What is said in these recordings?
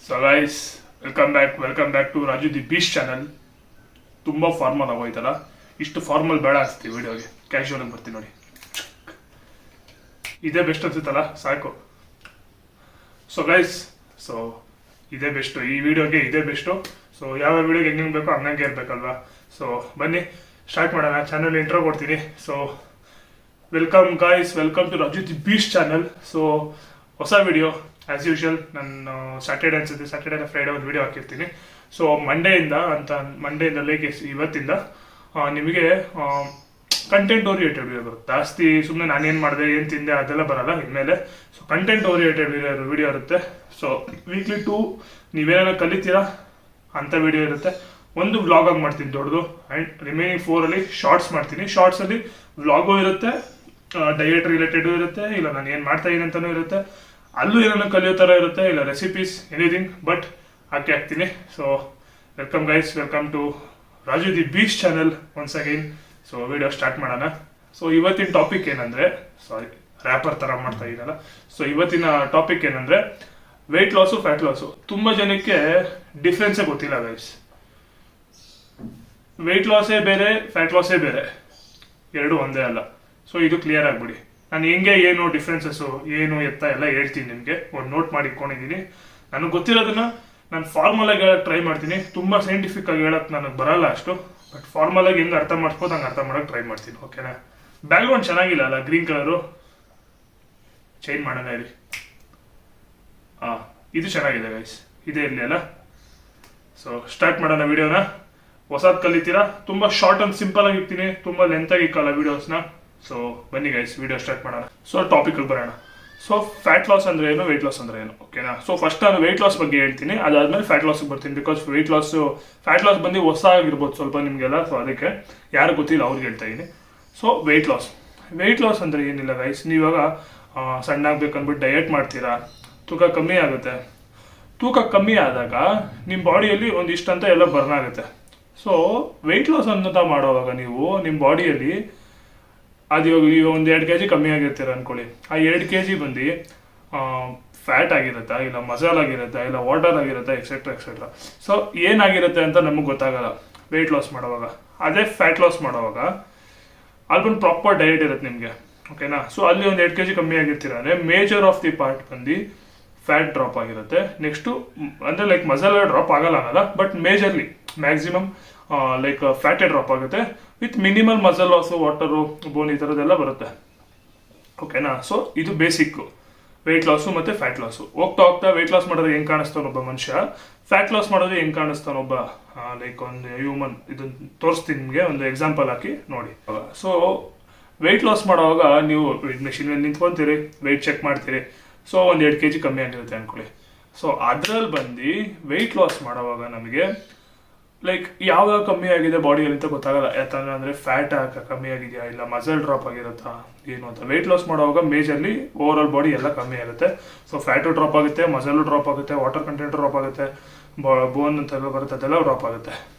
So guys welcome back to Raju the beach channel. ತುಂಬ formal ಆಗೋಯ್ತಲ್ಲ, ಇಷ್ಟು ಫಾರ್ಮಲ್ ಬೇಡ ಅನಿಸ್ತೀವಿ ವಿಡಿಯೋಗೆ, ಕ್ಯಾಶುವಲ್ ಆಗಿ ಬರ್ತೀನಿ ನೋಡಿ. ಇದೇ ಬೆಸ್ಟ್ ಅನ್ಸುತ್ತಲ್ಲ, ಸಾಕು. ಸೊ ಗೈಸ್, ಇದೇ ಬೆಸ್ಟು, ಈ ವಿಡಿಯೋಗೆ ಇದೇ ಬೆಸ್ಟು. ಸೊ ಯಾವ ವಿಡಿಯೋಗೆ ಹೆಂಗೆ ಬೇಕೋ ಹಂಗಂಗೆ ಇರಬೇಕಲ್ವಾ. ಸೊ ಬನ್ನಿ ಸ್ಟಾರ್ಟ್ ಮಾಡೋಣ. ಚಾನಲ್ ಇಂಟ್ರೋ ಕೊಡ್ತೀನಿ. So welcome to Raju the beach channel. So ಹೊಸ ವಿಡಿಯೋ ಆಸ್ ಯೂಶುವಲ್. ನಾನು ಸ್ಯಾಟರ್ಡೆ ಫ್ರೈಡೆ ಒಂದು ವಿಡಿಯೋ ಹಾಕಿರ್ತೀನಿ. ಸೊ ಮಂಡೆಯಿಂದ ಲೈಕ್ ಇವತ್ತಿಂದ ನಿಮಗೆ ಕಂಟೆಂಟ್ ಓರಿಯೆಂಟೆಡ್ ವಿಡಿಯೋ ಬರುತ್ತೆ. ಜಾಸ್ತಿ ಸುಮ್ಮನೆ ನಾನೇನು ಮಾಡಿದೆ, ಏನು ತಿಂದೆ ಅದೆಲ್ಲ ಬರಲ್ಲ ಇನ್ಮೇಲೆ. ಸೊ ಕಂಟೆಂಟ್ ಓರಿಯೆಂಟೆಡ್ ವಿಡಿಯೋ ಇರುತ್ತೆ. ಸೊ ವೀಕ್ಲಿ 2 ನೀವೇನಾರ ಕಲಿತೀರಾ ಅಂತ ವಿಡಿಯೋ ಇರುತ್ತೆ. ಒಂದು ವ್ಲಾಗ್ ಆಗಿ ಮಾಡ್ತೀನಿ ದೊಡ್ಡದು, ಆ್ಯಂಡ್ ರಿಮೈನಿಂಗ್ 4 ಶಾರ್ಟ್ಸ್ ಮಾಡ್ತೀನಿ. ಶಾರ್ಟ್ಸಲ್ಲಿ ವ್ಲಾಗು ಇರುತ್ತೆ, ಡಯಟ್ ರಿಲೇಟೆಡು ಇರುತ್ತೆ, ಇಲ್ಲ ನಾನು ಏನು ಮಾಡ್ತಾ ಇದೀನಿ ಅಂತಲೂ ಇರುತ್ತೆ, ಅಲ್ಲೂ ಏನೋ ಕಲಿಯೋ ಥರ ಇರುತ್ತೆ, ಇಲ್ಲ ರೆಸಿಪೀಸ್ ಎನಿಥಿಂಗ್ ಬಟ್ ಹಾಕ್ತೀನಿ. So welcome to Raju the beach channel once again. So video start ಮಾಡೋಣ. ಸೊ ಇವತ್ತಿನ ಟಾಪಿಕ್ ಏನಂದರೆ, ರ್ಯಾಪರ್ ಥರ ಮಾಡ್ತಾ ಇದ್ದೀನಲ್ಲ. ಸೊ ಇವತ್ತಿನ ಟಾಪಿಕ್ ಏನಂದರೆ ವೆಯ್ಟ್ ಲಾಸು, ಫ್ಯಾಟ್ ಲಾಸು. ತುಂಬ ಜನಕ್ಕೆ ಡಿಫ್ರೆನ್ಸೇ ಗೊತ್ತಿಲ್ಲ ಗೈಸ್. ವೆಯ್ಟ್ ಲಾಸೇ ಬೇರೆ, ಫ್ಯಾಟ್ ಲಾಸೇ ಬೇರೆ, ಎರಡು ಒಂದೇ ಅಲ್ಲ. ಸೊ ಇದು ಕ್ಲಿಯರ್ ಆಗಿಬಿಡಿ. ನಾನು ಹೆಂಗೆ ಏನು ಡಿಫ್ರೆನ್ಸಸ್ಸು ಏನು ಎತ್ತ ಎಲ್ಲ ಹೇಳ್ತೀನಿ ನಿಮಗೆ. ಒಂದು ನೋಟ್ ಮಾಡಿ ಇಟ್ಕೊಂಡಿದ್ದೀನಿ. ನನಗೆ ಗೊತ್ತಿರೋದನ್ನ ನಾನು ಫಾರ್ಮಲ್ ಆಗಿ ಹೇಳಕ್ಕೆ ಟ್ರೈ ಮಾಡ್ತೀನಿ. ತುಂಬ ಸೈಂಟಿಫಿಕ್ ಆಗಿ ಹೇಳಕ್ಕೆ ನನಗೆ ಬರಲ್ಲ ಅಷ್ಟು, ಬಟ್ ಫಾರ್ಮಲ್ ಆಗಿ ಹೆಂಗೆ ಅರ್ಥ ಮಾಡ್ಬೋದು ಹಂಗೆ ಅರ್ಥ ಮಾಡೋಕ್ಕೆ ಟ್ರೈ ಮಾಡ್ತೀನಿ. ಓಕೆನಾ? ಬ್ಯಾಕ್ಗ್ರೌಂಡ್ ಚೆನ್ನಾಗಿಲ್ಲ ಅಲ್ಲ, ಗ್ರೀನ್ ಕಲರು ಚೇಂಜ್ ಮಾಡೋಣ ಇರಿ. ಇದು ಚೆನ್ನಾಗಿದೆ ಗೈಸ್, ಇದೇ ಇರಲಿ ಅಲ್ಲ. ಸೊ ಸ್ಟಾರ್ಟ್ ಮಾಡೋಣ ವಿಡಿಯೋನ. ಹೊಸದು ಕಲಿತೀರಾ, ತುಂಬ ಶಾರ್ಟ್ ಅಂಡ್ ಸಿಂಪಲ್ ಆಗಿ ಇರ್ತೀನಿ, ತುಂಬ ಲೆಂತ್ ಆಗಿ ಇಕ್ಕಲ್ಲ ವಿಡಿಯೋಸ್ನ. ಸೊ ಬನ್ನಿ ಗೈಸ್ ವಿಡಿಯೋ ಸ್ಟಾರ್ಟ್ ಮಾಡೋಣ. ಸೊ ಟಾಪಿಕಲ್ಲಿ ಬರೋಣ. ಸೊ ಫ್ಯಾಟ್ ಲಾಸ್ ಅಂದ್ರೆ ಏನು, ವೆಯ್ಟ್ ಲಾಸ್ ಅಂದ್ರೆ ಏನು, ಓಕೆನಾ? ಸೊ ಫಸ್ಟ್ ನಾನು ವೆಯ್ಟ್ ಲಾಸ್ ಬಗ್ಗೆ ಹೇಳ್ತೀನಿ, ಅದಾದ್ಮೇಲೆ ಫ್ಯಾಟ್ ಲಾಸ್ಗೆ ಬರ್ತೀನಿ. ಬಿಕಾಸ್ ಫ್ಯಾಟ್ ಲಾಸ್ ಬಂದು ಹೊಸ ಆಗಿರ್ಬೋದು ಸ್ವಲ್ಪ ನಿಮಗೆಲ್ಲ. ಸೊ ಅದಕ್ಕೆ ಯಾರು ಗೊತ್ತಿಲ್ಲ ಅವ್ರಿಗೆ ಹೇಳ್ತಾ ಇದ್ದೀನಿ. ಸೊ ವೆಯ್ಟ್ ಲಾಸ್ ಅಂದ್ರೆ ಏನಿಲ್ಲ ಗೈಸ್. ನೀವಾಗ ಸಣ್ಣ ಆಗ್ಬೇಕಂದ್ಬಿಟ್ಟು ಡಯಟ್ ಮಾಡ್ತೀರಾ, ತೂಕ ಕಮ್ಮಿ ಆಗುತ್ತೆ. ತೂಕ ಕಮ್ಮಿ ಆದಾಗ ನಿಮ್ಮ ಬಾಡಿಯಲ್ಲಿ ಒಂದಿಷ್ಟು ಅಂತ ಎಲ್ಲ ಬರ್ನ್ ಆಗುತ್ತೆ. ಸೊ ವೆಯ್ಟ್ ಲಾಸ್ ಅಂತ ಮಾಡುವಾಗ ನೀವು ನಿಮ್ಮ ಬಾಡಿಯಲ್ಲಿ ಅದು ಇವಾಗ ಒಂದು 2 kg ಕಮ್ಮಿ ಆಗಿರ್ತೀರ ಅನ್ಕೊಳ್ಳಿ. ಆ 2 kg ಬಂದು ಫ್ಯಾಟ್ ಆಗಿರುತ್ತಾ, ಇಲ್ಲ ಮಸಾಲ ಆಗಿರುತ್ತಾ, ಇಲ್ಲ ವಾಟರ್ ಆಗಿರುತ್ತಾ, ಎಕ್ಸೆಟ್ರಾ. ಸೊ ಏನಾಗಿರುತ್ತೆ ಅಂತ ನಮಗೆ ಗೊತ್ತಾಗಲ್ಲ ವೆಯ್ಟ್ ಲಾಸ್ ಮಾಡುವಾಗ. ಅದೇ ಫ್ಯಾಟ್ ಲಾಸ್ ಮಾಡುವಾಗ ಅಲ್ಲೊಂದು ಪ್ರಾಪರ್ ಡಯಟ್ ಇರುತ್ತೆ ನಿಮಗೆ, ಓಕೆನಾ? ಸೊ ಅಲ್ಲಿ ಒಂದು 2 kg ಕಮ್ಮಿ ಆಗಿರ್ತೀರ ಅಂದರೆ ಮೇಜರ್ ಆಫ್ ದಿ ಪಾರ್ಟ್ ಬಂದು ಫ್ಯಾಟ್ ಡ್ರಾಪ್ ಆಗಿರುತ್ತೆ. ನೆಕ್ಸ್ಟು ಅಂದರೆ ಲೈಕ್ ಮಸಾಲ ಡ್ರಾಪ್ ಆಗಲ್ಲ, ಬಟ್ ಮೇಜರ್ಲಿ ಮ್ಯಾಕ್ಸಿಮಮ್ ಲೈಕ್ ಫ್ಯಾಟೇ ಡ್ರಾಪ್ ಆಗುತ್ತೆ with minimal muscle loss, water, bone ಈ ಥರದ್ದೆಲ್ಲ ಬರುತ್ತೆ, ಓಕೆನಾ? ಸೊ ಇದು ಬೇಸಿಕ್ಕು ವೆಯ್ಟ್ ಲಾಸು ಮತ್ತು ಫ್ಯಾಟ್ ಲಾಸು. ಹೋಗ್ತಾ ವೆಯ್ಟ್ ಲಾಸ್ ಮಾಡೋದು ಹೆಂಗೆ ಕಾಣಿಸ್ತಾನೊಬ್ಬ ಮನುಷ್ಯ, ಫ್ಯಾಟ್ ಲಾಸ್ ಮಾಡೋದು ಹೆಂಗೆ ಕಾಣಿಸ್ತಾನೊಬ್ಬ ಲೈಕ್ ಒಂದು ಹ್ಯೂಮನ್. ಇದನ್ನು ತೋರಿಸ್ತೀನಿ ನಿಮಗೆ, ಒಂದು ಎಕ್ಸಾಂಪಲ್ ಹಾಕಿ ನೋಡಿ. ಸೊ ವೆಯ್ಟ್ ಲಾಸ್ ಮಾಡುವಾಗ ನೀವು ಮೆಷಿನ್ ಮೇಲೆ ನಿಂತ್ಕೊಂತೀರಿ, ವೆಯ್ಟ್ ಚೆಕ್ ಮಾಡ್ತೀರಿ. ಸೊ ಒಂದು 2 kg ಕಮ್ಮಿ ಆಗಿರುತ್ತೆ ಅಂದ್ಕೊಳ್ಳಿ. ಸೊ ಅದ್ರಲ್ಲಿ ಬಂದು ವೆಯ್ಟ್ ಲಾಸ್ ಮಾಡುವಾಗ ನಮಗೆ ಲೈಕ್ ಯಾವಾಗ ಕಮ್ಮಿ ಆಗಿದೆ ಬಾಡಿಯಲ್ಲಿ ಅಂತ ಗೊತ್ತಾಗಲ್ಲ. ಯಾಕಂದ್ರೆ ಅಂದರೆ ಫ್ಯಾಟ್ ಕಮ್ಮಿ ಆಗಿದೆಯಾ, ಇಲ್ಲ ಮಸಲ್ ಡ್ರಾಪ್ ಆಗಿರುತ್ತಾ ಏನು ಅಂತ. ವೆಯ್ಟ್ ಲಾಸ್ ಮಾಡುವಾಗ ಮೇಜರ್ಲಿ ಓವರ್ ಆಲ್ ಬಾಡಿ ಎಲ್ಲ ಕಮ್ಮಿ ಆಗುತ್ತೆ. ಸೊ ಫ್ಯಾಟು ಡ್ರಾಪ್ ಆಗುತ್ತೆ, ಮಸಲು ಡ್ರಾಪ್ ಆಗುತ್ತೆ, ವಾಟರ್ ಕಂಟೆಂಟ್ ಡ್ರಾಪ್ ಆಗುತ್ತೆ, ಬೋನ್ ಅಂತ ಬರುತ್ತೆ ಅದೆಲ್ಲ ಡ್ರಾಪ್ ಆಗುತ್ತೆ.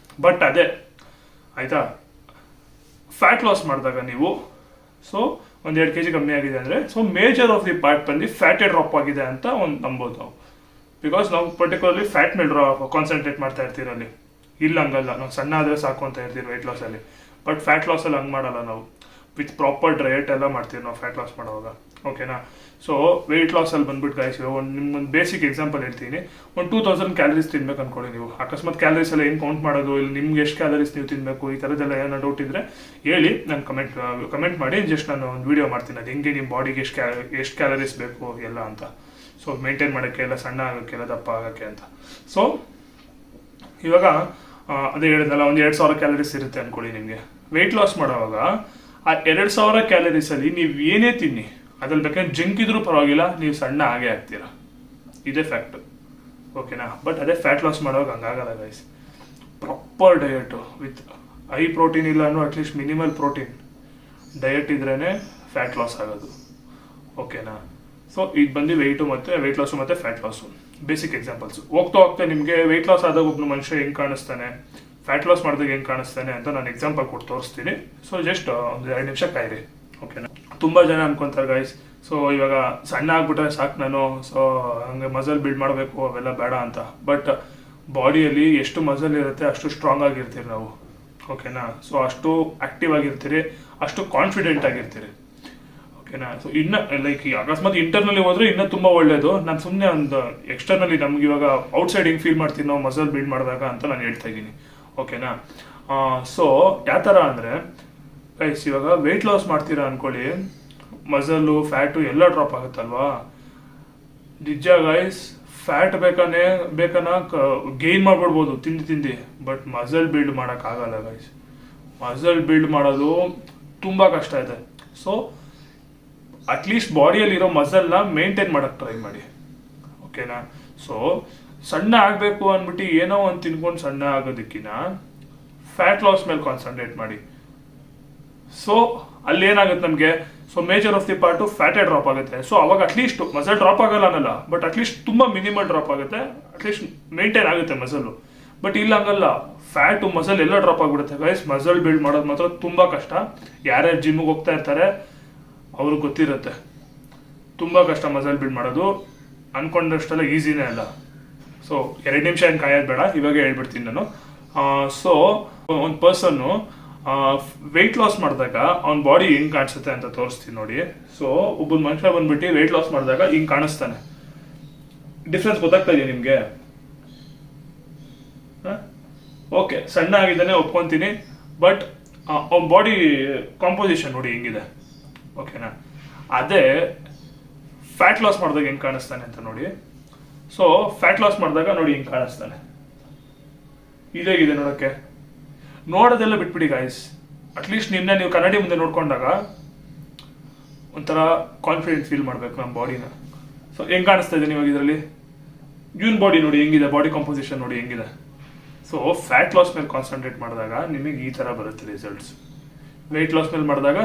ಬಟ್ ಅದೇ ಆಯಿತಾ, ಫ್ಯಾಟ್ ಲಾಸ್ ಮಾಡಿದಾಗ ನೀವು ಸೊ ಒಂದು 2 kg ಕಮ್ಮಿ ಆಗಿದೆ ಅಂದರೆ so major of the part ಬಂದು ಫ್ಯಾಟೇ ಡ್ರಾಪ್ ಆಗಿದೆ ಅಂತ ಒಂದು ನಂಬೋದು ನಾವು. ಬಿಕಾಸ್ ನಾವು ಪರ್ಟಿಕ್ಯುಲರ್ಲಿ ಫ್ಯಾಟ್ ಮೇಲೆ ಕಾನ್ಸಂಟ್ರೇಟ್ ಮಾಡ್ತಾ ಇರ್ತೀವಿ ಅಲ್ಲಿ. ಇಲ್ಲ ಹಂಗಲ್ಲ, ನಾವು ಸಣ್ಣ ಆದರೆ ಸಾಕು ಅಂತ ಇರ್ತೀವಿ ವೆಯ್ಟ್ ಲಾಸಲ್ಲಿ. ಬಟ್ ಫ್ಯಾಟ್ ಲಾಸಲ್ಲಿ ಹಂಗೆ ಮಾಡಲ್ಲ ನಾವು. ವಿತ್ ಪ್ರಾಪರ್ ಡಯಟ್ ಎಲ್ಲ ಮಾಡ್ತೀವಿ ನಾವು ಫ್ಯಾಟ್ ಲಾಸ್ ಮಾಡುವಾಗ, ಓಕೆನಾ? ಸೊ ವೆಯ್ಟ್ ಲಾಸಲ್ಲಿ ಬಂದ್ಬಿಟ್ಟು ಗೈಸ್ ನಿಮ್ಗೊಂದು ಬೇಸಿಕ್ ಎಕ್ಸಾಂಪಲ್ ಹೇಳ್ತೀನಿ. ಒಂದು 2000 ಕ್ಯಾಲರೀಸ್ ತಿನ್ಬೇಕು ಅನ್ಕೊಳ್ಳಿ ನೀವು. ಅಕಸ್ಮಾತ್ ಕ್ಯಾಲರೀಸ್ ಎಲ್ಲ ಏನು ಕೌಂಟ್ ಮಾಡೋದು, ಇಲ್ಲಿ ನಿಮ್ಗೆ ಎಷ್ಟು ಕ್ಯಾಲರೀಸ್ ನೀವು ತಿನ್ನಬೇಕು, ಈ ಥರದ್ದೆಲ್ಲ ಏನೋ ಡೌಟ್ ಇದ್ದರೆ ಹೇಳಿ, ನಾನು ಕಮೆಂಟ್ ಮಾಡಿ. ಜಸ್ಟ್ ನಾನು ಒಂದು ವಿಡಿಯೋ ಮಾಡ್ತೀನಿ ಅದು ಹೆಂಗೆ ನಿಮ್ಮ ಬಾಡಿಗೆ ಎಷ್ಟು ಕ್ಯಾಲರೀಸ್ ಬೇಕು ಎಲ್ಲ ಅಂತ. ಸೊ ಮೇಂಟೈನ್ ಮಾಡೋಕ್ಕೆ, ಎಲ್ಲ ಸಣ್ಣ ಆಗೋಕ್ಕೆ, ಎಲ್ಲ ದಪ್ಪ ಆಗೋಕ್ಕೆ ಅಂತ. ಸೊ ಇವಾಗ ಅದೇ ಹೇಳಿದ್ನಲ್ಲ, ಒಂದು 2000 ಕ್ಯಾಲರೀಸ್ ಇರುತ್ತೆ ಅಂದ್ಕೊಳ್ಳಿ ನಿಮಗೆ. ವೆಯ್ಟ್ ಲಾಸ್ ಮಾಡುವಾಗ ಆ 2000 ಕ್ಯಾಲರೀಸಲ್ಲಿ ನೀವು ಏನೇ ತಿನ್ನಿ, ಅದ್ರಲ್ಲಿ ಬೇಕಾದ್ರೆ ಜಂಕ್ ಇದ್ರೂ ಪರವಾಗಿಲ್ಲ, ನೀವು ಸಣ್ಣ ಆಗೇ ಆಗ್ತೀರಾ. ಇದೇ ಫ್ಯಾಕ್ಟು, ಓಕೆನಾ? ಬಟ್ ಅದೇ ಫ್ಯಾಟ್ ಲಾಸ್ ಮಾಡುವಾಗ ಹಂಗಾಗಲ್ಲ guys. Proper diet with high protein ಇಲ್ಲ ಅನ್ನೋ ಅಟ್ಲೀಸ್ಟ್ ಮಿನಿಮಲ್ ಪ್ರೋಟೀನ್ ಡಯಟ್ ಇದ್ರೇ ಫ್ಯಾಟ್ ಲಾಸ್ ಆಗೋದು, ಓಕೆನಾ? ಸೊ ಇದು ಬಂದು ವೆಯ್ಟ್ ಲಾಸು ಮತ್ತು ಫ್ಯಾಟ್ ಲಾಸು ಬೇಸಿಕ್ ಎಕ್ಸಾಂಪಲ್ಸು. ಹೋಗ್ತಾ ನಿಮಗೆ ವೆಯ್ಟ್ ಲಾಸ್ ಆದಾಗ ಒಬ್ಬನು ಮನುಷ್ಯ ಹೆಂಗೆ ಕಾಣಿಸ್ತಾನೆ, ಫ್ಯಾಟ್ ಲಾಸ್ ಮಾಡಿದಾಗ ಹೆಂಗೆ ಕಾಣಿಸ್ತಾನೆ ಅಂತ ನಾನು ಎಕ್ಸಾಂಪಲ್ ಕೊಟ್ಟು ತೋರಿಸ್ತೀನಿ. ಸೊ ಜಸ್ಟ್ ಒಂದು 2 ನಿಮಿಷ ಕಾಯಿರಿ, ಓಕೆನಾ? ತುಂಬ ಜನ ಅನ್ಕೊಂತಾರೆ ಗೈಸ್, ಸೊ ಇವಾಗ ಸಣ್ಣ ಆಗ್ಬಿಟ್ರೆ ಸಾಕು ನಾನು, ಸೊ ಹಂಗೆ ಮಸಲ್ ಬಿಲ್ಡ್ ಮಾಡಬೇಕು ಅವೆಲ್ಲ ಬೇಡ ಅಂತ. ಬಟ್ ಬಾಡಿಯಲ್ಲಿ ಎಷ್ಟು ಮಸಲ್ ಇರುತ್ತೆ ಅಷ್ಟು ಸ್ಟ್ರಾಂಗ್ ಆಗಿರ್ತೀರಿ ನಾವು, ಓಕೆನಾ. ಸೊ ಅಷ್ಟು ಆಕ್ಟಿವ್ ಆಗಿರ್ತೀರಿ, ಅಷ್ಟು ಕಾನ್ಫಿಡೆಂಟ್ ಆಗಿರ್ತೀರಿ, ಓಕೆನಾ. ಸೊ ಇನ್ನು ಲೈಕ್ ಅಕಸ್ಮಾತ್ ಇಂಟರ್ನಲ್ಲಿ ಹೋದ್ರೆ ಇನ್ನೂ ತುಂಬ ಒಳ್ಳೇದು. ನಾನು ಸುಮ್ಮನೆ ಒಂದು ಎಕ್ಸ್ಟರ್ನಲ್ಲಿ ನಮ್ಗೆ ಇವಾಗ ಔಟ್ಸೈಡ್ ಹಿಂಗೆ ಫೀಲ್ ಮಾಡ್ತೀನಿ ನಾವು ಮಸಲ್ ಬಿಲ್ಡ್ ಮಾಡಿದಾಗ ಅಂತ ನಾನು ಹೇಳ್ತಾ ಇದ್ದೀನಿ, ಓಕೆನಾ. ಸೊ ಯಾವ ಥರ ಅಂದರೆ ಗೈಸ್, ಇವಾಗ ವೆಯ್ಟ್ ಲಾಸ್ ಮಾಡ್ತೀರಾ ಅಂದ್ಕೊಳ್ಳಿ, ಮಸಲ್ಲು ಫ್ಯಾಟು ಎಲ್ಲ ಡ್ರಾಪ್ ಆಗುತ್ತಲ್ವಾ. ನಿಜ ಗೈಸ್, ಫ್ಯಾಟ್ ಬೇಕನ್ನ ಗೇನ್ ಮಾಡ್ಬಿಡ್ಬೋದು ತಿಂದು, ಬಟ್ ಮಸಲ್ ಬಿಲ್ಡ್ ಮಾಡೋಕ್ಕಾಗಲ್ಲ ಗೈಸ್. ಮಸಲ್ ಬಿಲ್ಡ್ ಮಾಡೋದು ತುಂಬ ಕಷ್ಟ ಇದೆ. ಸೊ ಅಟ್ಲೀಸ್ಟ್ ಬಾಡಿಯಲ್ಲಿರೋ ಮಸಲ್ನ ಮೇಂಟೈನ್ ಮಾಡೋಕ್ಕೆ ಟ್ರೈ ಮಾಡಿ, ಓಕೆನಾ. ಸೊ ಸಣ್ಣ ಆಗಬೇಕು ಅಂದ್ಬಿಟ್ಟು ಏನೋ ಒಂದು ತಿನ್ಕೊಂಡು ಸಣ್ಣ ಆಗೋದಕ್ಕಿಂತ ಫ್ಯಾಟ್ ಲಾಸ್ ಮೇಲೆ ಕಾನ್ಸಂಟ್ರೇಟ್ ಮಾಡಿ. ಸೊ ಅಲ್ಲಿ ಏನಾಗುತ್ತೆ ನಮಗೆ, so major of the part ಫ್ಯಾಟೇ ಡ್ರಾಪ್ ಆಗುತ್ತೆ. ಸೊ ಅವಾಗ ಅಟ್ಲೀಸ್ಟ್ ಮಸಲ್ ಡ್ರಾಪ್ ಆಗಲ್ಲ ಅನ್ನಲ್ಲ, ಬಟ್ ಅಟ್ಲೀಸ್ಟ್ ತುಂಬ ಮಿನಿಮಲ್ ಡ್ರಾಪ್ ಆಗುತ್ತೆ, ಅಟ್ಲೀಸ್ಟ್ ಮೇಂಟೈನ್ ಆಗುತ್ತೆ ಮಸಲ್ಲು. ಬಟ್ ಇಲ್ಲ ಹಂಗಲ್ಲ, ಫ್ಯಾಟು ಮಸಲ್ ಎಲ್ಲ ಡ್ರಾಪ್ ಆಗಿಬಿಡುತ್ತೆ ಗೈಸ್. ಮಸಲ್ ಬಿಲ್ಡ್ ಮಾಡೋದು ಮಾತ್ರ ತುಂಬ ಕಷ್ಟ. ಯಾರ್ಯಾರು ಜಿಮ್ಗೆ ಹೋಗ್ತಾ ಇರ್ತಾರೆ ಅವ್ರಿಗೆ ಗೊತ್ತಿರುತ್ತೆ, ತುಂಬ ಕಷ್ಟ ಮಸಲ್ ಬಿಲ್ಡ್ ಮಾಡೋದು. ಅನ್ಕೊಂಡಷ್ಟೆಲ್ಲ ಈಸಿನೇ ಅಲ್ಲ. ಸೊ 2 ನಿಮಿಷ ಏನು ಕಾಯೋದು ಬೇಡ, ಇವಾಗ ಹೇಳ್ಬಿಡ್ತೀನಿ ನಾನು. ಸೊ ಒಂದು ಪರ್ಸನ್ನು ವೆಯ್ಟ್ ಲಾಸ್ ಮಾಡಿದಾಗ ಅವ್ನ ಬಾಡಿ ಹೆಂಗೆ ಕಾಣಿಸುತ್ತೆ ಅಂತ ತೋರಿಸ್ತೀನಿ ನೋಡಿ. ಸೊ ಒಬ್ಬ ಮನುಷ್ಯ ಬಂದ್ಬಿಟ್ಟು ವೆಯ್ಟ್ ಲಾಸ್ ಮಾಡಿದಾಗ ಹಿಂಗೆ ಕಾಣಿಸ್ತಾನೆ. ಡಿಫ್ರೆನ್ಸ್ ಗೊತ್ತಾಗ್ತಾ ಇದೆಯಾ ನಿಮಗೆ? ಓಕೆ, ಸಣ್ಣ ಆಗಿದ್ದಾನೆ ಒಪ್ಕೊಂತೀನಿ, ಬಟ್ ಅವ್ನ ಬಾಡಿ ಕಾಂಪೋಸಿಷನ್ ನೋಡಿ ಹೆಂಗಿದೆ, ಓಕೆನಾ. ಅದೇ ಫ್ಯಾಟ್ ಲಾಸ್ ಮಾಡಿದಾಗ ಹೆಂಗೆ ಕಾಣಿಸ್ತಾನೆ ಅಂತ ನೋಡಿ. ಸೊ ಫ್ಯಾಟ್ ಲಾಸ್ ಮಾಡಿದಾಗ ನೋಡಿ ಹಿಂಗೆ ಕಾಣಿಸ್ತಾನೆ. ಇದೇಗಿದೆ ನೋಡೋಕ್ಕೆ. ನೋಡೋದೆಲ್ಲ ಬಿಟ್ಬಿಡಿ ಗಾಯ್ಸ್. ಅಟ್ಲೀಸ್ಟ್ ನೀವು ಕನ್ನಡಿ ಮುಂದೆ ನೋಡ್ಕೊಂಡಾಗ ಒಂಥರ ಕಾನ್ಫಿಡೆಂಟ್ ಫೀಲ್ ಮಾಡಬೇಕು ನಮ್ಮ ಬಾಡಿನ. ಸೊ ಹೆಂಗೆ ಕಾಣಿಸ್ತಾ ಇದೆ ಇವಾಗ ಇದರಲ್ಲಿ? ಯೂನ್ ಬಾಡಿ ನೋಡಿ ಹೆಂಗಿದೆ, ಬಾಡಿ ಕಾಂಪೋಸಿಷನ್ ನೋಡಿ ಹೆಂಗಿದೆ. ಸೊ ಫ್ಯಾಟ್ ಲಾಸ್ ಮೇಲೆ ಕಾನ್ಸಂಟ್ರೇಟ್ ಮಾಡಿದಾಗ ನಿಮಗೆ ಈ ಥರ ಬರುತ್ತೆ ರಿಸಲ್ಟ್ಸ್. ವೆಯ್ಟ್ ಲಾಸ್ ಮೇಲೆ ಮಾಡಿದಾಗ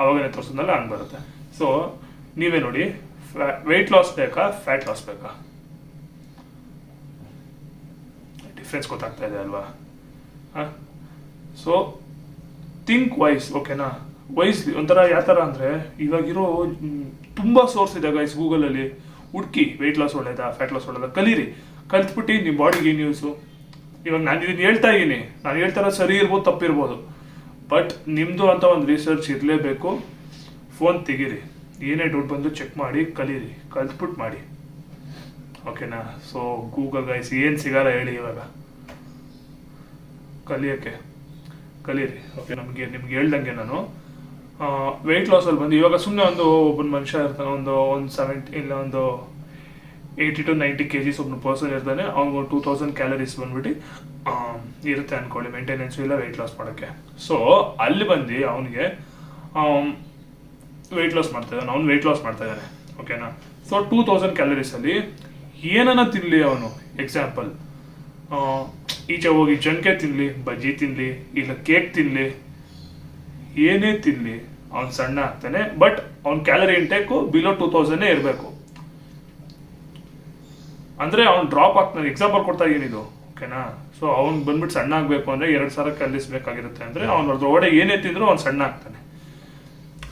ಅವಾಗನೇ ತೋರಿಸಿದ್ನಲ್ಲ ಹಂಗೆ ಬರುತ್ತೆ. ಸೊ ನೀವೇ ನೋಡಿ, ವೆಯ್ಟ್ ಲಾಸ್ ಬೇಕಾ ಫ್ಯಾಟ್ ಲಾಸ್ ಬೇಕಾ? ಡಿಫ್ರೆನ್ಸ್ ಗೊತ್ತಾಗ್ತಾ ಇದೆ ಅಲ್ವಾ? ಸೊ ಥಿಂಕ್ ವೈಸ್, ಓಕೆನಾ. ವೈಸ್ಲಿ ಒಂಥರ ಯಾವ ಥರ ಅಂದರೆ, ಇವಾಗಿರೋ ತುಂಬ ಸೋರ್ಸ್ ಇದೆ ಗೈಸ್. ಗೂಗಲಲ್ಲಿ ಹುಡುಕಿ ವೆಯ್ಟ್ ಲಾಸ್ ಒಳ್ಳೇದಾ ಫ್ಯಾಟ್ ಲಾಸ್ ಒಳ್ಳೇದಾ ಕಲೀರಿ. ಕಲ್ತ್ಬಿಟ್ಟು ನಿಮ್ಮ ಬಾಡಿಗೆ ಏನು ಯೂಸು. ಇವಾಗ ನಾನು ಇದನ್ನು ಹೇಳ್ತಾ ಇದ್ದೀನಿ, ನಾನು ಹೇಳ್ತಾರ ಸರಿ ಇರ್ಬೋದು ತಪ್ಪಿರ್ಬೋದು, ಬಟ್ ನಿಮ್ಮದು ಅಂತ ಒಂದು ರಿಸರ್ಚ್ ಇರಲೇಬೇಕು. ಫೋನ್ ತೆಗೀರಿ, ಏನೇ ಡೌಟ್ ಬಂದು ಚೆಕ್ ಮಾಡಿ ಕಲೀರಿ, ಕಲ್ತ್ಬಿಟ್ಟು ಮಾಡಿ, ಓಕೆನಾ. ಸೊ ಗೂಗಲ್ ಗೈಸ್ ಏನು ಸಿಗಲ್ಲ ಹೇಳಿ ಇವಾಗ, ಕಲೀರಿ, ಓಕೆ. ನಿಮ್ಗೆ ಹೇಳ್ದಂಗೆ ನಾನು ವೆಯ್ಟ್ ಲಾಸಲ್ಲಿ ಬಂದು ಇವಾಗ ಸುಮ್ಮನೆ ಒಬ್ಬನ ಮನುಷ್ಯ ಇರ್ತಾನೆ, ಒಂದು 70 ಇಲ್ಲ ಒಂದು 80 to 90 kgs ಒಬ್ಬನ ಪರ್ಸನ್ ಇರ್ತಾನೆ. ಅವ್ನಿಗೆ 2000 ಕ್ಯಾಲರೀಸ್ ಬಂದ್ಬಿಟ್ಟು ಇರುತ್ತೆ ಅನ್ಕೊಳ್ಳಿ, ಮೇಂಟೆನೆನ್ಸು ಇಲ್ಲ ವೆಯ್ಟ್ ಲಾಸ್ ಮಾಡೋಕ್ಕೆ. ಸೊ ಅಲ್ಲಿ ಬಂದು ಅವನಿಗೆ ವೆಯ್ಟ್ ಲಾಸ್ ಮಾಡ್ತಾ ಇದ್ದಾನೆ, ಓಕೆನಾ. ಸೊ 2000 ಕ್ಯಾಲರೀಸಲ್ಲಿ ಏನನ್ನ ತಿನ್ನಲಿ ಅವನು, ಎಕ್ಸಾಂಪಲ್ ಈಚೆ ಹೋಗಿ ಜಂಕೆ ತಿನ್ನಲಿ, ಬಜ್ಜಿ ತಿನ್ನಲಿ, ಇಲ್ಲ ಕೇಕ್ ತಿನ್ನಲಿ, ಏನೇ ತಿನ್ನಲಿ ಅವ್ನು ಸಣ್ಣ ಆಗ್ತಾನೆ. ಬಟ್ ಅವ್ನ ಕ್ಯಾಲರಿ ಇಂಟೇಕು ಬಿಲೋ 2000 ಇರಬೇಕು, ಅಂದರೆ ಅವ್ನು ಡ್ರಾಪ್ ಆಗ್ತಾನೆ. ಎಕ್ಸಾಂಪಲ್ ಕೊಡ್ತಾ ಇದೀನಿ ಇದು, ಓಕೆನಾ. ಸೊ ಅವ್ನು ಬಂದ್ಬಿಟ್ಟು ಸಣ್ಣ ಆಗಬೇಕು ಅಂದರೆ 2000 ಕ್ಯಾಲರೀಸ್ ಬೇಕಾಗಿರುತ್ತೆ. ಅಂದರೆ ಅವ್ನು ಅದ್ರೊಳಗಡೆ ಏನೇ ತಿಂದರೂ ಅವ್ನು ಸಣ್ಣ ಆಗ್ತಾನೆ,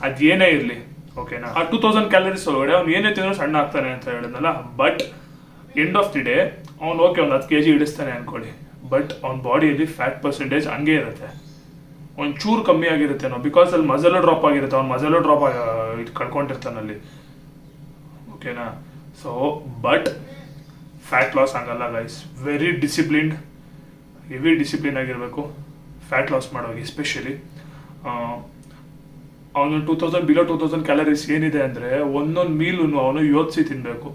ಅದೇನೇ ಇರಲಿ, ಓಕೆನಾ. ಆ 2000 ಕ್ಯಾಲರೀಸ್ ಒಳಗಡೆ ಅವ್ನು ಏನೇ ತಿಂದರೂ ಸಣ್ಣ ಆಗ್ತಾನೆ ಅಂತ ಹೇಳಿದ್ನಲ್ಲ. But end of the day ಅವ್ನು ಓಕೆ ಒಂದು 10 kg ಇಳಿಸ್ತಾನೆ ಅನ್ಕೊಳ್ಳಿ, ಬಟ್ ಅವ್ನ ಬಾಡಿಯಲ್ಲಿ ಫ್ಯಾಟ್ ಪರ್ಸೆಂಟೇಜ್ ಹಂಗೆ ಇರುತ್ತೆ, ಒಂಚೂರು ಕಮ್ಮಿ ಆಗಿರುತ್ತೆ. ನಾವು ಬಿಕಾಸ್ ಅಲ್ಲಿ ಮಸಲು ಡ್ರಾಪ್ ಆಗಿರುತ್ತೆ, ಅವ್ನು ಮಸಲು ಡ್ರಾಪ್ ಕಳ್ಕೊಂಡಿರ್ತಾನಲ್ಲಿ, ಓಕೆನಾ. ಸೊ ಬಟ್ ಫ್ಯಾಟ್ ಲಾಸ್ ಹಂಗಲ್ಲ guys, very disciplined, heavy discipline ಆಗಿರಬೇಕು ಫ್ಯಾಟ್ ಲಾಸ್ ಮಾಡೋವಾಗ. ಎಸ್ಪೆಷಲಿ ಅವನು 2000 ಬಿಲೋ 2000 ಕ್ಯಾಲರೀಸ್ ಏನಿದೆ ಅಂದರೆ ಒಂದೊಂದು ಮೀಲು ಅವನು ಯೋಚಿಸಿ ತಿನ್ನಬೇಕು.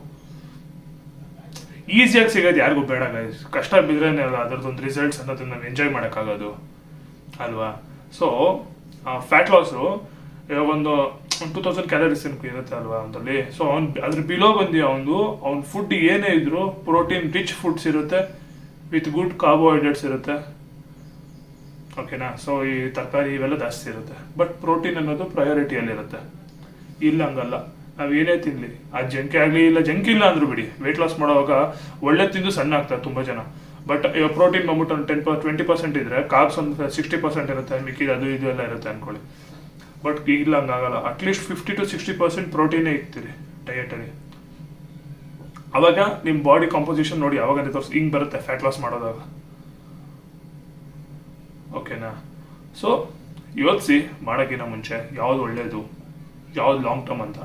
ಈಸಿಯಾಗಿ ಸಿಗೋದು ಯಾರಿಗೂ ಬೇಡ ಗೈಸ್, ಕಷ್ಟ ಬಿದ್ರೇನೆ ಅಲ್ಲ ಅದರದ್ದೊಂದು ರಿಸಲ್ಟ್ಸ್ ಅನ್ನೋದನ್ನ ನಾವು ಎಂಜಾಯ್ ಮಾಡೋಕ್ಕಾಗೋದು ಅಲ್ವಾ. ಸೊ ಫ್ಯಾಟ್ ಲಾಸು ಇವಾಗ ಒಂದು 2000 ಕ್ಯಾಲರೀಸ್ ಇರುತ್ತೆ ಅಲ್ವಾ ಒಂದಲ್ಲಿ. ಸೊ ಅದ್ರ ಬಿಲೋ ಬಂದು ಅವ್ನ ಫುಡ್ ಏನೇ ಇದ್ರು ಪ್ರೋಟೀನ್ ರಿಚ್ ಫುಡ್ಸ್ ಇರುತ್ತೆ, ವಿತ್ ಗುಡ್ ಕಾರ್ಬೋಹೈಡ್ರೇಟ್ಸ್ ಇರುತ್ತೆ, ಓಕೆನಾ. ಸೊ ಈ ತರಕಾರಿ ಇವೆಲ್ಲ ಜಾಸ್ತಿ ಇರುತ್ತೆ, ಬಟ್ ಪ್ರೋಟೀನ್ ಅನ್ನೋದು ಪ್ರಯಾರಿಟಿಯಲ್ಲಿರುತ್ತೆ. ಇಲ್ಲ ಹಂಗಲ್ಲ, ನಾವು ಏನೇ ತಿನ್ನಲಿ, ಆ ಜಂಕಿ ಆಗಲಿ ಇಲ್ಲ ಜಂಕಿ ಇಲ್ಲ ಅಂದ್ರೂ ಬಿಡಿ, ವೆಯ್ಟ್ ಲಾಸ್ ಮಾಡುವಾಗ ಒಳ್ಳೆ ತಿಂದು ಸಣ್ಣ ಆಗ್ತಾರೆ ತುಂಬ ಜನ. ಬಟ್ ಇವಾಗ ಪ್ರೋಟೀನ್ ಬಂದ್ಬಿಟ್ಟು ಒಂದು 20% ಇದ್ರೆ ಕಾರ್ಬ್ಸ್ ಒಂದು 60% ಇರುತ್ತೆ, ಮಿಕ್ಕಿದ ಅದು ಇದು ಎಲ್ಲ ಇರುತ್ತೆ ಅನ್ಕೊಳ್ಳಿ. ಬಟ್ ಇಲ್ಲ ಹಂಗಾಗಲ್ಲ. ಅಟ್ಲೀಸ್ಟ್ 50-60% ಪ್ರೋಟೀನೇ ಇರ್ತೀರಿ ಡಯಟಲ್ಲಿ. ಅವಾಗ ನಿಮ್ಮ ಬಾಡಿ ಕಾಂಪೋಸಿಷನ್ ನೋಡಿ ಅವಾಗ ತೋರಿಸಿ ಹಿಂಗೆ ಬರುತ್ತೆ ಫ್ಯಾಟ್ ಲಾಸ್ ಮಾಡೋದಾಗ. ಓಕೆನಾ? ಸೊ ಯೋಚಿಸಿ ಮಾಡೋಕ್ಕಿಂತ ಮುಂಚೆ ಯಾವ್ದು ಒಳ್ಳೇದು, ಯಾವ್ದು ಲಾಂಗ್ ಟರ್ಮ್ ಅಂತ.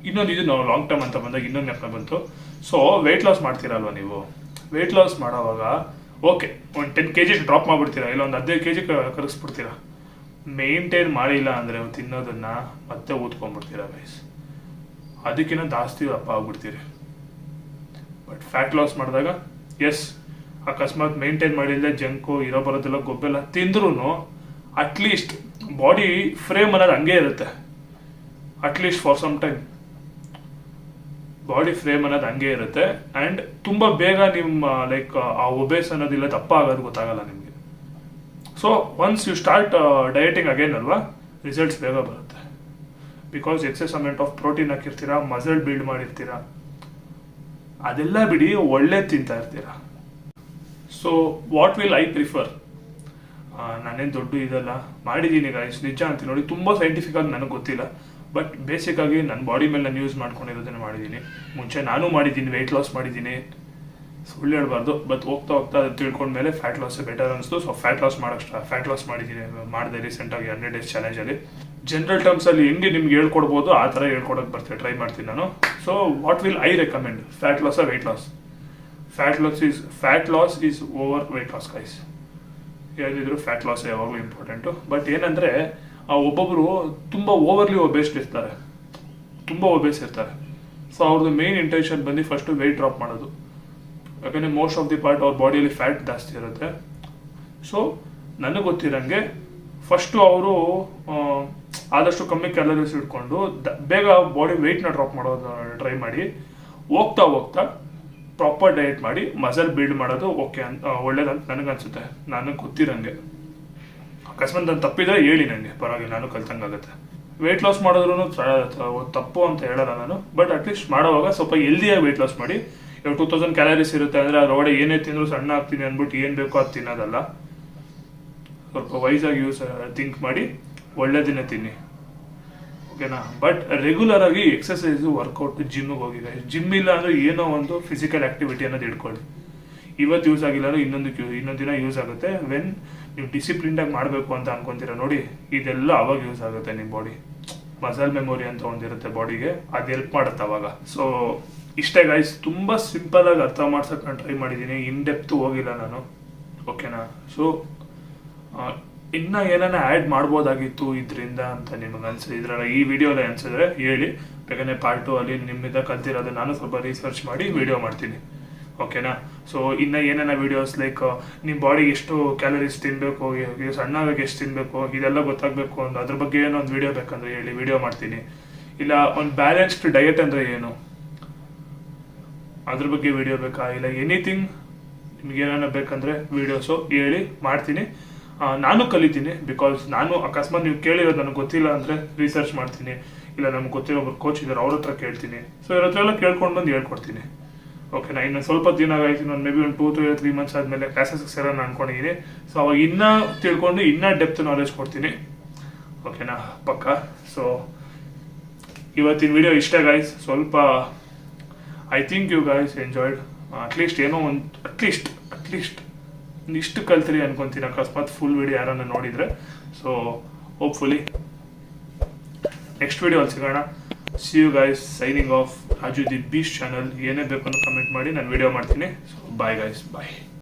ಇನ್ನೊಂದು ಇದು ನಾವು ಲಾಂಗ್ ಟರ್ಮ್ ಅಂತ ಬಂದಾಗ ಇನ್ನೊಂದು ನೆನಪು ಬಂತು. ಸೊ ವೆಯ್ಟ್ ಲಾಸ್ ಮಾಡ್ತೀರಲ್ವ ನೀವು, ವೆಯ್ಟ್ ಲಾಸ್ ಮಾಡೋವಾಗ ಓಕೆ ಒಂದು 10 kg ಡ್ರಾಪ್ ಮಾಡಿಬಿಡ್ತೀರಾ, ಇಲ್ಲ ಒಂದು 15 kg ಕರಗಿಸ್ಬಿಡ್ತೀರಾ. ಮೇಂಟೈನ್ ಮಾಡಿಲ್ಲ ಅಂದರೆ ತಿನ್ನೋದನ್ನು ಮತ್ತೆ ಊದ್ಕೊಂಡ್ಬಿಡ್ತೀರಾ ಗೈಸ್. ಅದಕ್ಕಿಂತ ಜಾಸ್ತಿ ದಪ್ಪ ಆಗ್ಬಿಡ್ತೀರಿ. ಬಟ್ ಫ್ಯಾಟ್ ಲಾಸ್ ಮಾಡಿದಾಗ ಎಸ್ ಅಕಸ್ಮಾತ್ ಮೇಂಟೈನ್ ಮಾಡಿಲ್ಲದೆ ಜಂಕು ಇರೋ ಬರೋದೆಲ್ಲ ಗೊಬ್ಬೆಲ್ಲ ತಿಂದ್ರೂ ಅಟ್ಲೀಸ್ಟ್ ಬಾಡಿ ಫ್ರೇಮ್ ಅನ್ನೋದು ಹಂಗೆ ಇರುತ್ತೆ. At least for some time body frame ಅನ್ನೋದು ಹಂಗೆ ಇರುತ್ತೆ. ಆ್ಯಂಡ್ ತುಂಬ ಬೇಗ ನಿಮ್ಮ ಲೈಕ್ ಆ ಒಬೇಸ್ ಅನ್ನೋದಿಲ್ಲ ದಪ್ಪ ಆಗೋದು ಗೊತ್ತಾಗಲ್ಲ ನಿಮಗೆ. So once you start dieting again ಅಲ್ವಾ, ರಿಸಲ್ಟ್ಸ್ ಬೇಗ ಬರುತ್ತೆ. Because excess amount of protein ಹಾಕಿರ್ತೀರಾ, ಮಸಲ್ ಬಿಲ್ಡ್ ಮಾಡಿರ್ತೀರಾ, ಅದೆಲ್ಲ ಬಿಡಿ ಒಳ್ಳೆ ತಿಂತಾ ಇರ್ತೀರಾ. So what will I prefer? ನಾನೇನು ದೊಡ್ಡ ಇದೆಲ್ಲ ಮಾಡಿದ್ದೀನಿ ಗೈಸ್, ನಿಜ ಅಂತೀನಿ ನೋಡಿ. ತುಂಬ ಸೈಂಟಿಫಿಕ್ ಆಗಿ ನನಗೆ ಗೊತ್ತಿಲ್ಲ, ಬಟ್ ಬೇಸಿಕ್ ಆಗಿ ನನ್ನ ಬಾಡಿ ಮೇಲೆ ನಾನು ಯೂಸ್ ಮಾಡ್ಕೊಂಡಿರೋದನ್ನು ಮಾಡಿದ್ದೀನಿ. ಮುಂಚೆ ನಾನು ಮಾಡಿದ್ದೀನಿ, ವೆಯ್ಟ್ ಲಾಸ್ ಮಾಡಿದ್ದೀನಿ, ಸುಳ್ಳು ಹೇಳ್ಬಾರ್ದು. ಬಟ್ ಹೋಗ್ತಾ ಹೋಗ್ತಾ ಅದು ತಿಳ್ಕೊಂಡ್ಮೇಲೆ ಫ್ಯಾಟ್ ಲಾಸ್ ಬೆಟರ್ ಅನಿಸ್ತು. ಸೊ ಫ್ಯಾಟ್ ಲಾಸ್ ಮಾಡಿದ್ದೀನಿ, ಮಾಡಿದೆ ರೀಸೆಂಟಾಗಿ 100 days ಚಾಲೆಂಜಲ್ಲಿ. ಜನರಲ್ ಟರ್ಮ್ಸಲ್ಲಿ ಹೆಂಗೆ ನಿಮ್ಗೆ ಹೇಳ್ಕೊಡ್ಬೋದು ಆ ಥರ ಹೇಳ್ಕೊಡೋಕೆ ಬರ್ತೇನೆ, ಟ್ರೈ ಮಾಡ್ತೀನಿ ನಾನು. So what will I recommend? Fat loss ಆ weight loss? Fat loss is over weight loss guys. ಹೇಳಿದ್ರು ಫ್ಯಾಟ್ ಲಾಸ್ ಯಾವಾಗಲೂ ಇಂಪಾರ್ಟೆಂಟು. ಬಟ್ ಏನಂದರೆ ಒಬ್ಬೊಬ್ಬರು ತುಂಬ ಓವರ್ಲಿ ಒಬೇಸ್ಡ್ ಇರ್ತಾರೆ, ತುಂಬ ಒಬೇಸ್ ಇರ್ತಾರೆ. ಸೊ ಅವ್ರದ್ದು ಮೇನ್ ಇಂಟೆನ್ಷನ್ ಬಂದು ಫಸ್ಟು ವೆಯ್ಟ್ ಡ್ರಾಪ್ ಮಾಡೋದು. ಯಾಕಂದರೆ ಮೋಸ್ಟ್ ಆಫ್ ದಿ ಪಾರ್ಟ್ ಅವ್ರ ಬಾಡಿಯಲ್ಲಿ ಫ್ಯಾಟ್ ಜಾಸ್ತಿ ಇರುತ್ತೆ. ಸೊ ನನಗೆ ಗೊತ್ತಿರೋಂಗೆ ಫಸ್ಟು ಅವರು ಆದಷ್ಟು ಕಮ್ಮಿ ಕ್ಯಾಲರೀಸ್ ಇಟ್ಕೊಂಡು ಬೇಗ ಬಾಡಿ ವೆಯ್ಟ್ನ ಡ್ರಾಪ್ ಮಾಡೋದು ಟ್ರೈ ಮಾಡಿ, ಹೋಗ್ತಾ ಹೋಗ್ತಾ ಪ್ರಾಪರ್ ಡಯಟ್ ಮಾಡಿ ಮಸಲ್ ಬಿಲ್ಡ್ ಮಾಡೋದು ಓಕೆ ಅಂತ ಒಳ್ಳೇದಂತ ನನಗನ್ಸುತ್ತೆ. ನನಗೆ ಗೊತ್ತಿರೋಂಗೆ. ಅಕಸ್ಮಾತ್ ನಾನು ತಪ್ಪಿದ್ರೆ ಹೇಳಿ ನನಗೆ, ಪರವಾಗಿಲ್ಲ, ನಾನು ಕಲ್ತಂಗಾಗುತ್ತೆ. ವೆಯ್ಟ್ ಲಾಸ್ ಮಾಡಿದ್ರೂ ತಪ್ಪು ಅಂತ ಹೇಳಲ್ಲ ನಾನು. ಬಟ್ ಅಟ್ಲೀಸ್ಟ್ ಮಾಡೋವಾಗ ಸ್ವಲ್ಪ ಹೆಲ್ದಿಯಾಗಿ ವೆಯ್ಟ್ ಲಾಸ್ ಮಾಡಿ. ಇವಾಗ 2000 ಕ್ಯಾಲರೀಸ್ ಇರುತ್ತೆ ಅಂದರೆ ಅದರೊಳಗಡೆ ಏನೇ ತಿಂದರೂ ಸಣ್ಣ ಆಗ್ತೀನಿ ಅಂದ್ಬಿಟ್ಟು ಏನು ಬೇಕೋ ಅದು ತಿನ್ನೋದಲ್ಲ. ಸ್ವಲ್ಪ ವೈಸಾಗಿ ಥಿಂಕ್ ಮಾಡಿ ಒಳ್ಳೆದಿನೇ ತಿನ್ನಿ, ಓಕೆನಾ? ಬಟ್ ರೆಗ್ಯುಲರ್ ಆಗಿ ಎಕ್ಸಸೈಸು, ವರ್ಕೌಟ್, ಜಿಮ್ಗೆ ಹೋಗಿ. ಜಿಮ್ ಇಲ್ಲ ಅಂದರೆ ಏನೋ ಒಂದು ಫಿಸಿಕಲ್ ಆ್ಯಕ್ಟಿವಿಟಿ ಅನ್ನೋದು ಇಟ್ಕೊಳ್ಳಿ. ಇವತ್ತು ಯೂಸ್ ಆಗಿಲ್ಲ ಅಂದರೆ ಇನ್ನೊಂದು ದಿನ ಯೂಸ್ ಆಗುತ್ತೆ. ವೆನ್ ನೀವು ಡಿಸಿಪ್ಲಿನ್ಡಾಗಿ ಮಾಡಬೇಕು ಅಂತ ಅನ್ಕೊಂತೀರ ನೋಡಿ, ಇದೆಲ್ಲ ಅವಾಗ ಯೂಸ್ ಆಗುತ್ತೆ. ನಿಮ್ಮ ಬಾಡಿ ಮಸಲ್ ಮೆಮೊರಿ ಅಂತ ಒಂದಿರುತ್ತೆ ಬಾಡಿಗೆ, ಅದು ಹೆಲ್ಪ್ ಮಾಡುತ್ತೆ ಅವಾಗ. ಸೊ ಇಷ್ಟೇ ಗೈಸ್, ತುಂಬ ಸಿಂಪಲಾಗಿ ಅರ್ಥ ಮಾಡ್ಸೋಕೆ ನಾನು ಟ್ರೈ ಮಾಡಿದ್ದೀನಿ, ಇನ್ ಡೆಪ್ತ್ ಹೋಗಿಲ್ಲ ನಾನು, ಓಕೆನಾ? ಸೊ ಇನ್ನು ಏನಾನ ಆ್ಯಡ್ ಮಾಡ್ಬೋದಾಗಿತ್ತು ಇದರಿಂದ ಅಂತ ನಿಮಗೆ ಇದ್ರಲ್ಲಿ ಈ ವಿಡಿಯೋದಲ್ಲಿ ಅನ್ಸಿದ್ರೆ ಹೇಳಿ. ಬೇಗನೆ ಪಾರ್ಟ್ 2 ಅಲ್ಲಿ ನಿಮ್ಮಿಂದ ಕಲ್ತಿರೋದು ನಾನು ಸ್ವಲ್ಪ ರಿಸರ್ಚ್ ಮಾಡಿ ವಿಡಿಯೋ ಮಾಡ್ತೀನಿ, ಓಕೆನಾ? ಸೊ ಇನ್ನು ಏನೇನ ವೀಡಿಯೋಸ್ ಲೈಕ್ ನಿಮ್ಮ ಬಾಡಿಗೆ ಎಷ್ಟು ಕ್ಯಾಲರೀಸ್ ತಿನ್ನಬೇಕು, ಸಣ್ಣಾಗಿ ಎಷ್ಟು ತಿನ್ನಬೇಕು, ಇದೆಲ್ಲ ಗೊತ್ತಾಗಬೇಕು ಅಂತ ಅದ್ರ ಬಗ್ಗೆ ಏನೋ ಒಂದು ವಿಡಿಯೋ ಬೇಕಂದ್ರೆ ಹೇಳಿ, ವಿಡಿಯೋ ಮಾಡ್ತೀನಿ. ಇಲ್ಲ ಒಂದು ಬ್ಯಾಲೆನ್ಸ್ಡ್ ಡಯಟ್ ಅಂದರೆ ಏನು ಅದ್ರ ಬಗ್ಗೆ ವಿಡಿಯೋ ಬೇಕಾ, ಇಲ್ಲ ಎನಿಥಿಂಗ್ ನಿಮ್ಗೆ ಏನಾನ ಬೇಕಂದರೆ ವೀಡಿಯೋಸು ಹೇಳಿ, ಮಾಡ್ತೀನಿ. ನಾನು ಕಲಿತೀನಿ. ಬಿಕಾಸ್ ನಾನು ಅಕಸ್ಮಾತ್ ನೀವು ಕೇಳಿರೋದು ನನಗೆ ಗೊತ್ತಿಲ್ಲ ಅಂದರೆ ರಿಸರ್ಚ್ ಮಾಡ್ತೀನಿ, ಇಲ್ಲ ನಮ್ಗೆ ಗೊತ್ತಿರೋ ಒಬ್ಬರು ಕೋಚ್ ಇದ್ದಾರೆ ಅವ್ರ ಹತ್ರ ಕೇಳ್ತೀನಿ. ಸೊ ಇವ್ರ ಹತ್ರ ಎಲ್ಲ ಕೇಳ್ಕೊಂಡು ಬಂದು ಹೇಳ್ಕೊಡ್ತೀನಿ, ಓಕೆನಾ? ಇನ್ನು ಸ್ವಲ್ಪ ದಿನ ಆಯ್ತು, ನಾನು ಮೇ ಬಿ ಒಂದು 2-3 months ಆದಮೇಲೆ ಕ್ಲಾಸಸ್ಗೆ ಸೇರೋಣ ಅನ್ಕೊಂಡಿದ್ದೀನಿ. ಸೊ ಅವಾಗ ಇನ್ನೂ ತಿಳ್ಕೊಂಡು ಇನ್ನೂ ಡೆಪ್ತ್ ನಾಲೆಜ್ ಕೊಡ್ತೀನಿ, ಓಕೆನಾ? ಪಕ್ಕ. ಸೊ ಇವತ್ತಿನ ವಿಡಿಯೋ ಇಷ್ಟ ಗೈಸ್. ಸ್ವಲ್ಪ I think you guys enjoyed. At least ಏನೋ ಒಂದು ಅಟ್ಲೀಸ್ಟ್ ಇಷ್ಟು ಕಲ್ತ್ರಿ ಅನ್ಕೊಂತೀನಿ, ಅಕಸ್ಮಾತ್ ಫುಲ್ ವಿಡಿಯೋ ಯಾರನ್ನ ನೋಡಿದರೆ. ಸೊ ಹೋಪ್ಫುಲಿ ನೆಕ್ಸ್ಟ್ ವಿಡಿಯೋಲ್ಲಿ ಸಿಗೋಣ. See you guys, signing off. Raju the beast channel. ಏನೇ ಬೇಕು ಅಂತ ಕಮೆಂಟ್ ಮಾಡಿ, ನಾನು ವಿಡಿಯೋ ಮಾಡ್ತೀನಿ. ಸೊ ಬಾಯ್ ಗೈಸ್, ಬಾಯ್.